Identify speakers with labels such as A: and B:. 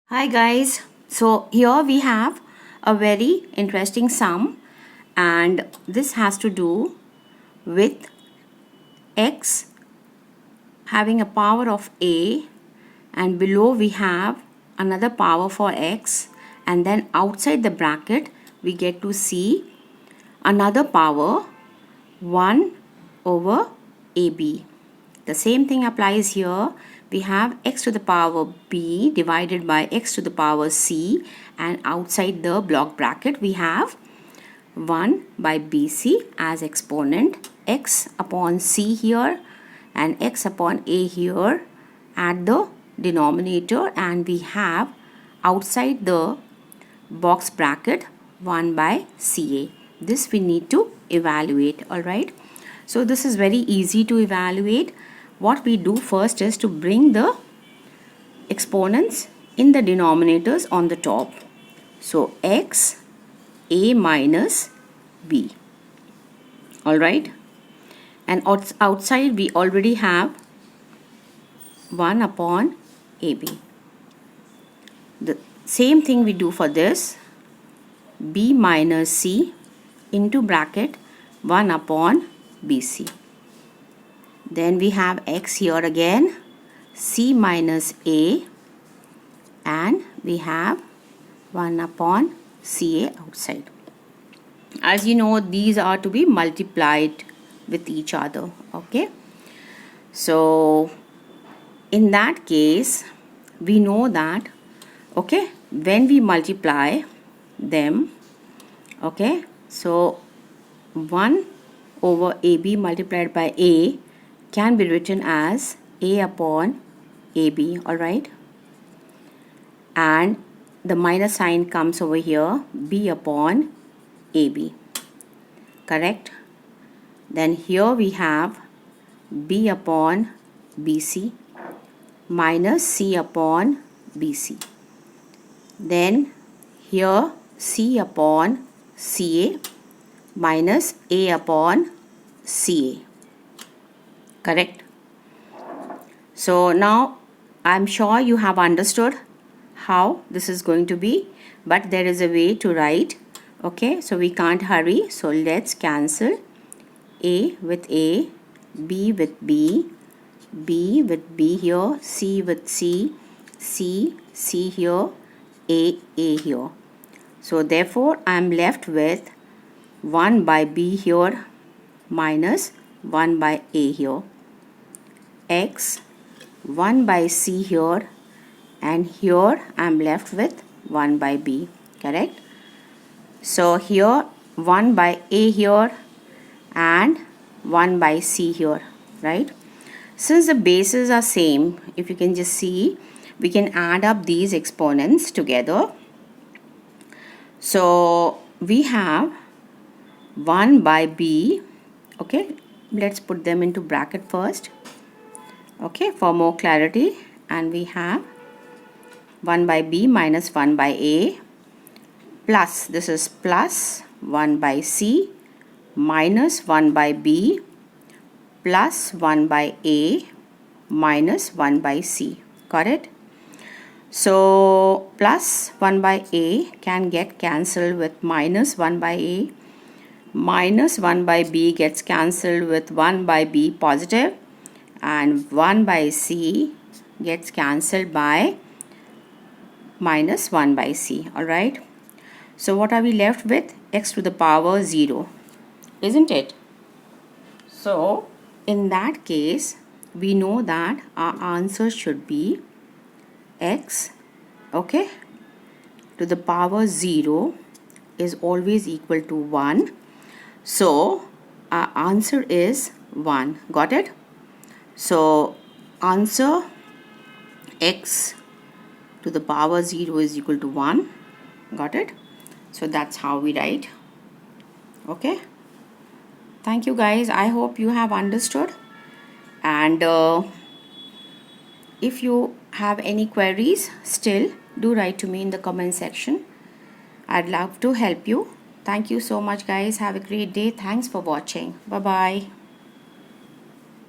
A: Hi guys, so here we have a very interesting sum, and this has to do with x having a power of a, and below we have another power for x, and then outside the bracket we get to see another power 1 over ab. The same thing applies here. We have x to the power b divided by x to the power c, and outside the block bracket we have 1 by bc as exponent, x upon c here and x upon a here at the denominator, and we have outside the box bracket 1 by ca. This we need to evaluate. Alright, so this is very easy to evaluate. What we do first is to bring the exponents in the denominators on the top. So x a minus b. Alright, and outside we already have 1 upon ab. The same thing we do for this, b minus c into bracket 1 upon bc. Then we have x here again, c minus a, and we have 1 upon ca outside. As you know, these are to be multiplied with each other. Okay, so in that case we know that when we multiply them, so 1 over ab multiplied by a can be written as a upon ab. Alright, and the minus sign comes over here, b upon ab. Correct? Then here we have b upon bc minus c upon bc. Then here c upon ca minus a upon ca. Correct? So now I'm sure you have understood how this is going to be, but there is a way to write. Okay, so we can't hurry, so let's cancel a with a, b with b, b with b here, c with c, c here, a here. So therefore I'm left with 1 by b here minus 1 by a here, x 1 by c here, and here I'm left with 1 by b. Correct? So here 1 by a here and 1 by c here. Right? Since the bases are same, if you can just see, we can add up these exponents together. So we have 1 by b. Okay, let's put them into bracket first, for more clarity, and we have 1 by b minus 1 by a plus, this is plus 1 by c minus 1 by b plus 1 by a minus 1 by c. Got it? So plus 1 by a can get cancelled with minus 1 by a, minus 1 by b gets cancelled with 1 by b positive, and 1 by c gets cancelled by minus 1 by c. Alright, so what are we left with? X to the power 0, isn't it? So in that case we know that our answer should be x to the power 0 is always equal to 1. So our answer is 1. Got it? So answer x to the power 0 is equal to 1. Got it? So that's how we write. Okay, thank you guys. I hope you have understood, and if you have any queries still, do write to me in the comment section. I'd love to help you. Thank you so much guys. Have a great day. Thanks for watching. Bye bye.